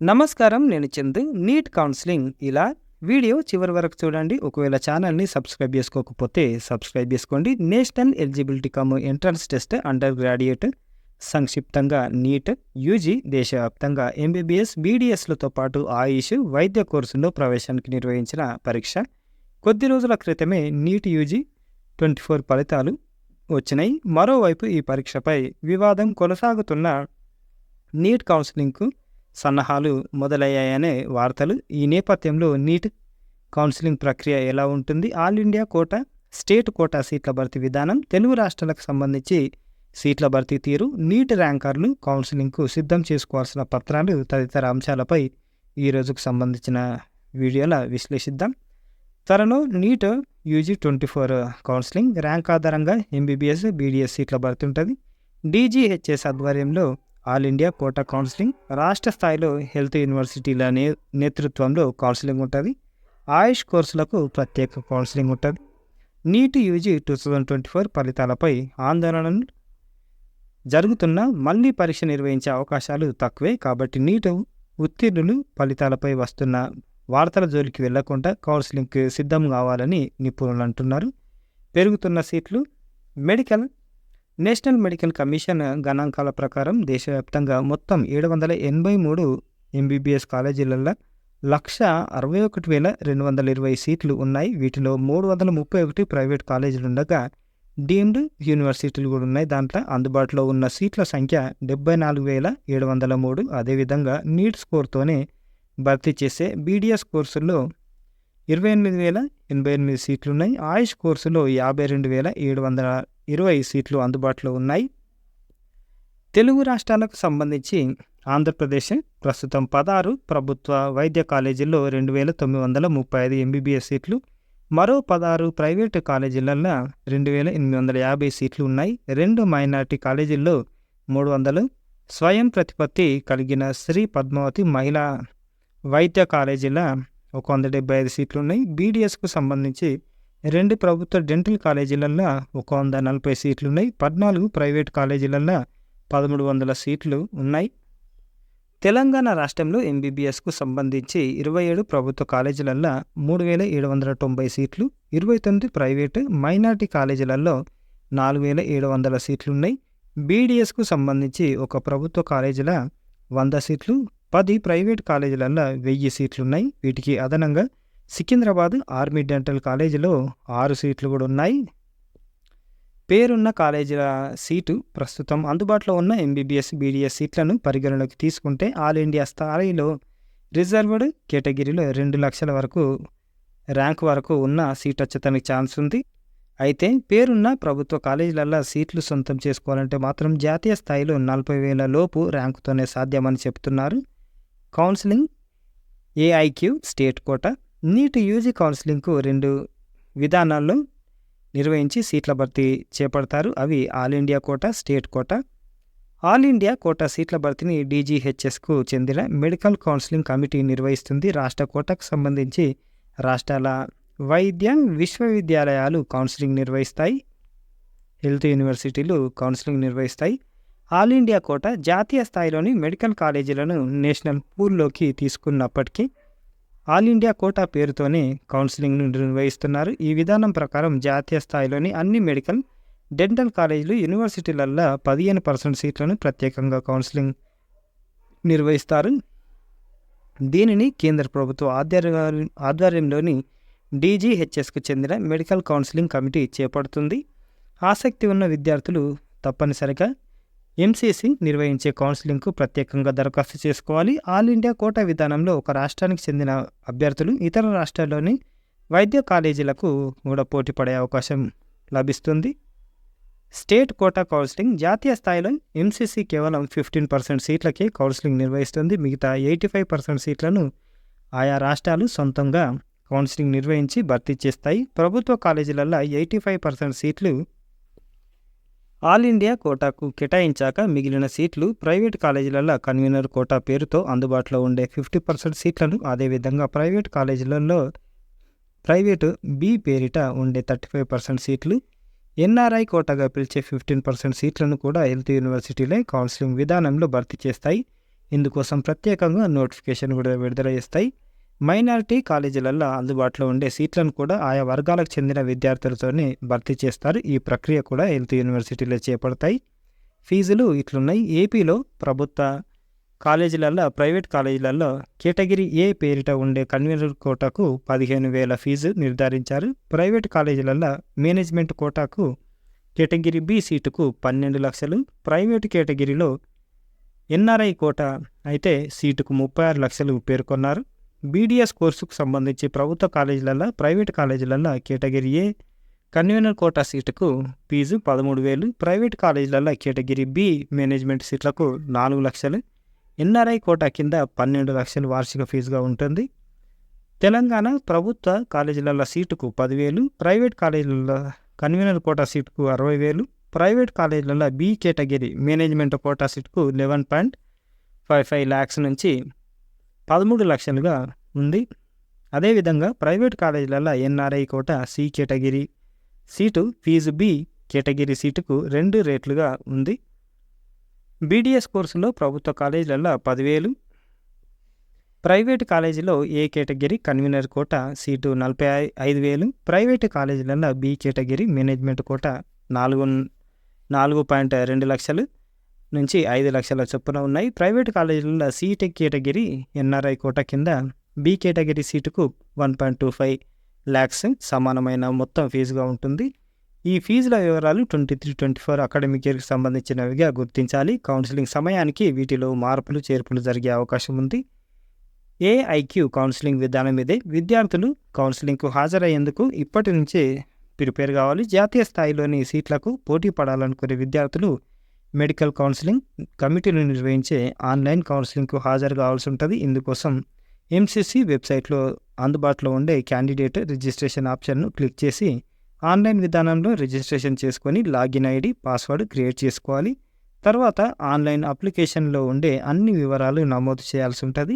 నమస్కారం. నేను Chandu. NEET counselling ఇలా వీడియో చివరి వరకు చూడండి. ఒకవేళ ఛానల్‌ని సబ్స్క్రైబ్ చేసుకోకపోతే సబ్స్క్రైబ్ చేసుకోండి. National eligibility cum entrance test under graduate సంక్షిప్తంగా నీట్ యూజీ దేశవ్యాప్తంగా ఎంబీబీఎస్, బీడీఎస్‌లతో పాటు ఆయుష్ వైద్య కోర్సుల్లో ప్రవేశానికి నిర్వహించిన పరీక్ష. కొద్ది రోజుల క్రితమే నీట్ యూజీ 24 ఫలితాలు వచ్చినాయి. మరోవైపు ఈ పరీక్షపై వివాదం కొనసాగుతున్న నీట్ కౌన్సిలింగ్‌కు సన్నాహాలు మొదలయ్యాయనే వార్తలు. ఈ నేపథ్యంలో నీట్ కౌన్సిలింగ్ ప్రక్రియ ఎలా ఉంటుంది, all India quota, state quota సీట్ల భర్తీ విధానం, తెలుగు రాష్ట్రాలకు సంబంధించి సీట్ల భర్తీ తీరు, నీట్ ర్యాంకర్లు, కౌన్సిలింగ్కు సిద్ధం చేసుకోవాల్సిన పత్రాలు తదితర అంశాలపై ఈ రోజుకు సంబంధించిన వీడియోలో విశ్లేషిద్దాం. త్వరలో నీట్ యూజీ 24 కౌన్సిలింగ్ ర్యాంక్ ఆధారంగా ఎంబీబీఎస్, బీడీఎస్ సీట్ల భర్తీ ఉంటుంది. డీజీహెచ్ఎస్ ఆధ్వర్యంలో ఆల్ ఇండియా కోటా కౌన్సిలింగ్, రాష్ట్ర స్థాయిలో హెల్త్ యూనివర్సిటీల నేతృత్వంలో కౌన్సిలింగ్ ఉంటుంది. ఆయుష్ కోర్సులకు ప్రత్యేక కౌన్సిలింగ్ ఉంటుంది. నీట్ యూజీ 2024 ఫలితాలపై ఆందోళనలు జరుగుతున్నా మళ్లీ పరీక్ష నిర్వహించే అవకాశాలు తక్కువే. కాబట్టి నీట్ ఉత్తీర్ణులు ఫలితాలపై వస్తున్న వార్తల జోలికి వెళ్లకుండా కౌన్సిలింగ్కి సిద్ధం కావాలని నిపుణులు అంటున్నారు. పెరుగుతున్న సీట్లు. నేషనల్ మెడికల్ కమిషన్ గణాంకాల ప్రకారం దేశవ్యాప్తంగా మొత్తం 783 ఎంబీబీఎస్ కాలేజీలలో 161,220 సీట్లు ఉన్నాయి. వీటిలో 331 ప్రైవేట్ కాలేజీలు ఉండగా డీమ్డ్ యూనివర్సిటీలు కూడా ఉన్నాయి. దాంట్లో అందుబాటులో ఉన్న సీట్ల సంఖ్య 74,703. అదేవిధంగా నీట్ స్కోర్తోనే భర్తీ చేసే బీడీఎస్ కోర్సుల్లో 28,088 సీట్లున్నాయి. ఆయుష్ కోర్సులో 52,720 సీట్లు అందుబాటులో ఉన్నాయి. తెలుగు రాష్ట్రాలకు సంబంధించి ఆంధ్రప్రదేశ్ ప్రస్తుతం 16 ప్రభుత్వ వైద్య కాలేజీల్లో 2,935 ఎంబీబీఎస్ సీట్లు, మరో 16 ప్రైవేటు కాలేజీలలో 2,850 సీట్లు ఉన్నాయి. 2 మైనార్టీ కాలేజీల్లో 300, స్వయం ప్రతిపత్తి కలిగిన శ్రీ పద్మావతి మహిళా వైద్య కాలేజీల 175 సీట్లున్నాయి. బీడీఎస్కు సంబంధించి 2 ప్రభుత్వ డెంటల్ కాలేజీలలో 140 సీట్లున్నాయి. 14 ప్రైవేట్ కాలేజీలలో 1,300 సీట్లు ఉన్నాయి. తెలంగాణ రాష్ట్రంలో ఎంబీబీఎస్కు సంబంధించి 27 ప్రభుత్వ కాలేజీలలో 3,790 సీట్లు, 29 ప్రైవేటు మైనార్టీ కాలేజీలలో 4,700 సీట్లున్నాయి. బీడీఎస్కు సంబంధించి 1 ప్రభుత్వ కాలేజీల 100 సీట్లు, 10 ప్రైవేట్ కాలేజీలలో 1000 సీట్లున్నాయి. వీటికి అదనంగా సికింద్రాబాద్ ఆర్మీ డెంటల్ కాలేజీలో 6 సీట్లు కూడా ఉన్నాయి. పేరున్న కాలేజీల సీటు ప్రస్తుతం అందుబాటులో ఉన్న ఎంబీబీఎస్, బీడీఎస్ సీట్లను పరిగణలోకి తీసుకుంటే ఆల్ ఇండియా స్థాయిలో రిజర్వ్డ్ కేటగిరీలో 2 లక్షల వరకు ర్యాంక్ వరకు ఉన్న సీట్ వచ్చేదానికి ఛాన్స్ ఉంది. అయితే పేరున్న ప్రభుత్వ కాలేజీలలో సీట్లు సొంతం చేసుకోవాలంటే మాత్రం జాతీయ స్థాయిలో 40,000 లోపు ర్యాంకుతోనే సాధ్యమని చెబుతున్నారు. Counselling AIQ, state quota. NEET UG కౌన్సిలింగ్కు 2 విధానాల్లో నిర్వహించి సీట్ల భర్తీ చేపడతారు. అవి all India quota, state quota. All India quota సీట్ల భర్తీని డీజీహెచ్ఎస్కు చెందిన మెడికల్ కౌన్సిలింగ్ కమిటీ నిర్వహిస్తుంది. రాష్ట్ర కోటాకు సంబంధించి రాష్ట్రాల వైద్య విశ్వవిద్యాలయాలు కౌన్సిలింగ్ నిర్వహిస్తాయి. హెల్త్ యూనివర్సిటీలు కౌన్సిలింగ్ నిర్వహిస్తాయి. ఆల్ ఇండియా కోటా జాతీయ స్థాయిలోని మెడికల్ కాలేజీలను నేషనల్ పూల్లోకి తీసుకున్నప్పటికీ ఆల్ ఇండియా కోటా పేరుతోనే కౌన్సిలింగ్ను నిర్వహిస్తున్నారు. ఈ విధానం ప్రకారం జాతీయ స్థాయిలోని అన్ని మెడికల్, డెంటల్ కాలేజీలు, యూనివర్సిటీలలో 15% సీట్లను ప్రత్యేకంగా కౌన్సిలింగ్ నిర్వహిస్తారు. దీనిని కేంద్ర ప్రభుత్వ ఆధ్వర్యంలోని డీజీహెచ్ఎస్కు చెందిన మెడికల్ కౌన్సిలింగ్ కమిటీ చేపడుతుంది. ఆసక్తి ఉన్న విద్యార్థులు తప్పనిసరిగా ఎంసీసీ నిర్వహించే కౌన్సిలింగ్కు ప్రత్యేకంగా దరఖాస్తు చేసుకోవాలి. ఆల్ ఇండియా కోటా విధానంలో ఒక రాష్ట్రానికి చెందిన అభ్యర్థులు ఇతర రాష్ట్రాల్లోని వైద్య కాలేజీలకు కూడా పోటీ పడే అవకాశం లభిస్తుంది. స్టేట్ కోటా కౌన్సిలింగ్ జాతీయ స్థాయిలో ఎంసీసీ కేవలం 15% సీట్లకే కౌన్సిలింగ్ నిర్వహిస్తుంది. మిగతా 85% సీట్లను ఆయా రాష్ట్రాలు సొంతంగా కౌన్సిలింగ్ నిర్వహించి భర్తీ చేస్తాయి. ప్రభుత్వ కాలేజీలలో 85% సీట్లు ఆల్ ఇండియా కోటాకు కేటాయించాక మిగిలిన సీట్లు ప్రైవేట్ కాలేజీలలో కన్వీనర్ కోటా పేరుతో అందుబాటులో ఉండే 50% సీట్లను, అదేవిధంగా ప్రైవేట్ కాలేజీలలో ప్రైవేటు బి పేరిట ఉండే 35% సీట్లు, ఎన్ఆర్ఐ కోటాగా పిలిచే 15% సీట్లను కూడా హెల్త్ యూనివర్సిటీలే కౌన్సిలింగ్ విధానంలో భర్తీ చేస్తాయి. ఇందుకోసం ప్రత్యేకంగా నోటిఫికేషన్ కూడా విడుదల చేస్తాయి. మైనారిటీ కాలేజీలలో అందుబాటులో ఉండే సీట్లను కూడా ఆయా వర్గాలకు చెందిన విద్యార్థులతోనే భర్తీ చేస్తారు. ఈ ప్రక్రియ కూడా హెల్త్ యూనివర్సిటీలో చేపడతాయి. ఫీజులు ఇట్లున్నాయి. ఏపీలో ప్రభుత్వ కాలేజీలలో, ప్రైవేట్ కాలేజీలలో కేటగిరీ ఏ పేరిట ఉండే కన్వీనర్ కోటాకు 15,000 ఫీజు నిర్ధారించారు. ప్రైవేట్ కాలేజీలలో మేనేజ్మెంట్ కోటాకు కేటగిరీ బి సీటుకు 12 లక్షలు, ప్రైవేటు కేటగిరీలో ఎన్ఆర్ఐ కోటా అయితే సీటుకు 36 లక్షలు పేర్కొన్నారు. బీడీఎస్ కోర్సుకు సంబంధించి ప్రభుత్వ కాలేజీలలో, ప్రైవేట్ కాలేజీలలో కేటగిరీ ఏ కన్వీనర్ కోటా సీటుకు ఫీజు 13,000, ప్రైవేట్ కాలేజీలలో కేటగిరీ బి మేనేజ్మెంట్ సీట్లకు 4 లక్షలు, ఎన్ఆర్ఐ కోటా కింద 12 లక్షలు వార్షిక ఫీజుగా ఉంటుంది. తెలంగాణ ప్రభుత్వ కాలేజీలలో సీటుకు 10,000, ప్రైవేట్ కాలేజీలలో కన్వీనర్ కోటా సీటుకు 60,000, ప్రైవేట్ కాలేజీలలో బి కేటగిరీ మేనేజ్మెంట్ కోటా సీటుకు 11.55 lakhs నుంచి 13 లక్షలుగా ఉంది. అదేవిధంగా ప్రైవేట్ కాలేజీలలో NRI quota C category seat fee B category సీటుకు 2 రేట్లుగా ఉంది. బీడీఎస్ కోర్సులో ప్రభుత్వ కాలేజీలలో 10,000, ప్రైవేటు కాలేజీలో A category convener quota seat 45,000, private కాలేజీలలో బి కేటగిరీ మేనేజ్మెంట్ కోటా 4.2 లక్షలు నుంచి 5 లక్షల చొప్పున ఉన్నాయి. ప్రైవేటు కాలేజీలలో సీటెక్ కేటగిరీ ఎన్ఆర్ఐ కోటా కింద బి కేటగిరీ సీటుకు 1.25 lakhs సమానమైన మొత్తం ఫీజుగా ఉంటుంది. ఈ ఫీజుల వివరాలు 23-24 అకాడమిక్ ఇయర్కి సంబంధించినవిగా గుర్తించాలి. కౌన్సిలింగ్ సమయానికి వీటిలో మార్పులు చేర్పులు జరిగే అవకాశం ఉంది. ఏఐక్యూ కౌన్సిలింగ్ విధానం ఇదే. విద్యార్థులు కౌన్సిలింగ్కు హాజరయ్యేందుకు ఇప్పటి నుంచే ప్రిపేర్ కావాలి. జాతీయ స్థాయిలోని సీట్లకు పోటీ పడాలనుకునే విద్యార్థులు మెడికల్ కౌన్సిలింగ్ కమిటీలు నిర్వహించే ఆన్లైన్ కౌన్సిలింగ్కు హాజరు కావాల్సి ఉంటుంది. ఇందుకోసం ఎంసీసీ వెబ్సైట్లో అందుబాటులో ఉండే క్యాండిడేట్ రిజిస్ట్రేషన్ ఆప్షన్ను క్లిక్ చేసి ఆన్లైన్ విధానంలో రిజిస్ట్రేషన్ చేసుకొని లాగిన్ ఐడి, పాస్వర్డ్ క్రియేట్ చేసుకోవాలి. తర్వాత ఆన్లైన్ అప్లికేషన్లో ఉండే అన్ని వివరాలు నమోదు చేయాల్సి ఉంటుంది.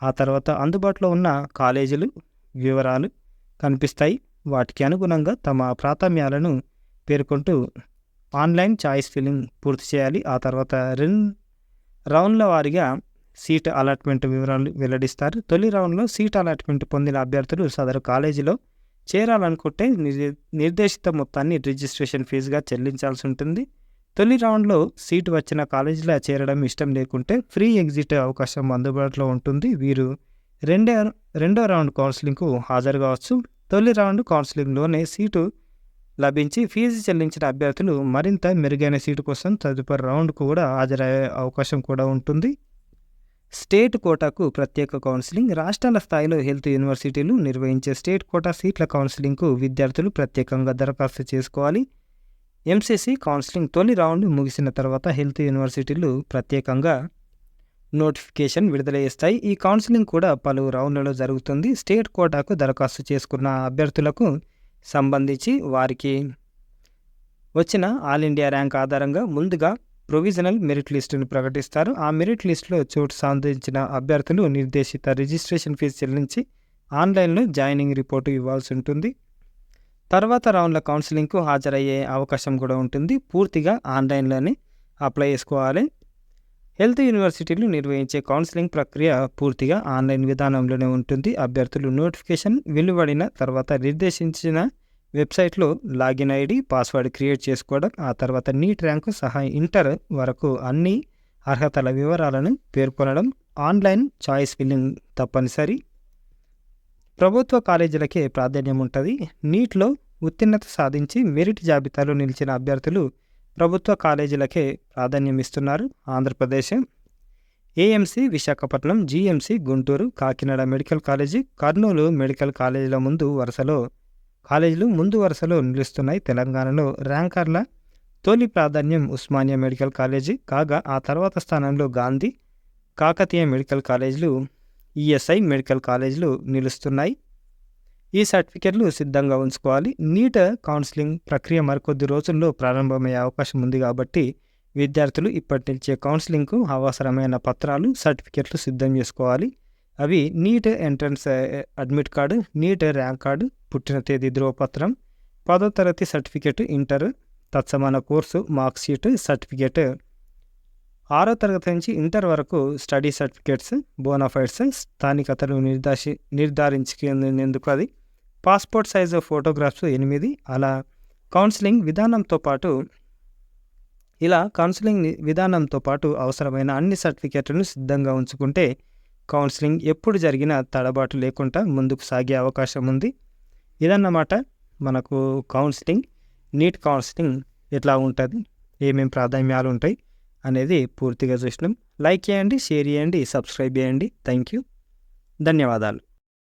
ఆ తర్వాత అందుబాటులో ఉన్న కాలేజీలు వివరాలు కనిపిస్తాయి. వాటికి అనుగుణంగా తమ ప్రాథమ్యాలను పేర్కొంటూ ఆన్లైన్ చాయిస్ ఫిల్లింగ్ పూర్తి చేయాలి. ఆ తర్వాత 2 రౌండ్ల వారీగా సీట్ అలాట్మెంట్ వివరాలు వెల్లడిస్తారు. తొలి రౌండ్లో సీట్ అలాట్మెంట్ పొందిన అభ్యర్థులు సదరు కాలేజీలో చేరాలనుకుంటే నిర్దేశిత మొత్తాన్ని రిజిస్ట్రేషన్ ఫీజుగా చెల్లించాల్సి ఉంటుంది. తొలి రౌండ్లో సీటు వచ్చిన కాలేజీలో చేరడం ఇష్టం లేకుంటే ఫ్రీ ఎగ్జిట్ అవకాశం అందుబాటులో ఉంటుంది. వీరు రెండో రౌండ్ కౌన్సిలింగ్కు హాజరు కావచ్చు. తొలి రౌండ్ కౌన్సిలింగ్లోనే సీటు లభించి ఫీజు చెల్లించిన అభ్యర్థులు మరింత మెరుగైన సీటు కోసం తదుపరి రౌండ్కు కూడా హాజరయ్యే అవకాశం కూడా ఉంటుంది. స్టేట్ కోటాకు ప్రత్యేక కౌన్సిలింగ్. రాష్ట్రాల స్థాయిలో హెల్త్ యూనివర్సిటీలు నిర్వహించే స్టేట్ కోటా సీట్ల కౌన్సిలింగ్కు విద్యార్థులు ప్రత్యేకంగా దరఖాస్తు చేసుకోవాలి. ఎంసీసీ కౌన్సిలింగ్ తొలి రౌండ్ ముగిసిన తర్వాత హెల్త్ యూనివర్సిటీలు ప్రత్యేకంగా నోటిఫికేషన్ విడుదల చేస్తాయి. ఈ కౌన్సిలింగ్ కూడా పలు రౌండ్లలో జరుగుతుంది. స్టేట్ కోటాకు దరఖాస్తు చేసుకున్న అభ్యర్థులకు సంబంధించి వారికి వచ్చిన ఆల్ ఇండియా ర్యాంక్ ఆధారంగా ముందుగా ప్రొవిజనల్ మెరిట్ లిస్టును ప్రకటిస్తారు. ఆ మెరిట్ లిస్టులో చోటు సాధించిన అభ్యర్థులు నిర్దేశిత రిజిస్ట్రేషన్ ఫీజు చెల్లించి ఆన్లైన్లో జాయినింగ్ రిపోర్టు ఇవ్వాల్సి ఉంటుంది. తర్వాత రౌండ్ల కౌన్సిలింగ్కు హాజరయ్యే అవకాశం కూడా ఉంటుంది. పూర్తిగా ఆన్లైన్లోనే అప్లై చేసుకోవాలి. హెల్త్ యూనివర్సిటీలు నిర్వహించే కౌన్సిలింగ్ ప్రక్రియ పూర్తిగా ఆన్లైన్ విధానంలోనే ఉంటుంది. అభ్యర్థులు నోటిఫికేషన్ వెలువడిన తర్వాత నిర్దేశించిన వెబ్సైట్లో లాగిన్ ఐడి, పాస్వర్డ్ క్రియేట్ చేసుకోవడం, ఆ తర్వాత నీట్ ర్యాంకు సహా ఇంటర్ వరకు అన్ని అర్హతల వివరాలను పేర్కొనడం. ఆన్లైన్ చాయిస్ ఫిల్లింగ్ తప్పనిసరి. ప్రభుత్వ కాలేజీలకే ప్రాధాన్యం ఉంటుంది. నీట్లో ఉత్తీర్ణత సాధించి మెరిట్ జాబితాలో నిలిచిన అభ్యర్థులు ప్రభుత్వ కాలేజీలకే ప్రాధాన్యం ఇస్తున్నారు. Andhra Pradesh AMC Visakhapatnam, GMC Guntur, Kakinada medical college, Kurnool medical కాలేజీల ముందు వరుసలో నిలుస్తున్నాయి. తెలంగాణలో ర్యాంకర్ల తొలి ప్రాధాన్యం ఉస్మానియా మెడికల్ కాలేజీ కాగా ఆ తర్వాత స్థానంలో గాంధీ, కాకతీయ మెడికల్ కాలేజీలు, ఈఎస్ఐ మెడికల్ కాలేజీలు నిలుస్తున్నాయి. ఈ సర్టిఫికెట్లు సిద్ధంగా ఉంచుకోవాలి. నీట్ కౌన్సిలింగ్ ప్రక్రియ మరికొద్ది రోజుల్లో ప్రారంభమయ్యే అవకాశం ఉంది కాబట్టి విద్యార్థులు ఇప్పటి నుంచే కౌన్సిలింగ్కు అవసరమైన పత్రాలు, సర్టిఫికెట్లు సిద్ధం చేసుకోవాలి. అవి NEET entrance admit card, NEET rank card, పుట్టిన తేదీ ధ్రువపత్రం, 10వ తరగతి సర్టిఫికెట్, ఇంటర్ తత్సమాన కోర్సు మార్క్ షీట్, సర్టిఫికెట్, 6వ తరగతి నుంచి ఇంటర్ వరకు స్టడీ సర్టిఫికేట్స్, బోనాఫైడ్స్, స్థానికతను నిర్ధారించుకునేందుకు అది. Passport size photographs 8. కౌన్సిలింగ్ విధానంతో పాటు అవసరమైన అన్ని సర్టిఫికేట్లను సిద్ధంగా ఉంచుకుంటే కౌన్సిలింగ్ ఎప్పుడు జరిగినా తడబాటు లేకుండా ముందుకు సాగే అవకాశం ఉంది. ఇదన్నమాట మనకు కౌన్సిలింగ్, నీట్ కౌన్సిలింగ్ ఎట్లా ఉంటుంది, ఏమేమి ప్రాధాన్యాలు ఉంటాయి అనేది పూర్తిగా చూసినాం. లైక్ చేయండి, షేర్ చేయండి, సబ్స్క్రైబ్ చేయండి. థ్యాంక్ యూ, ధన్యవాదాలు.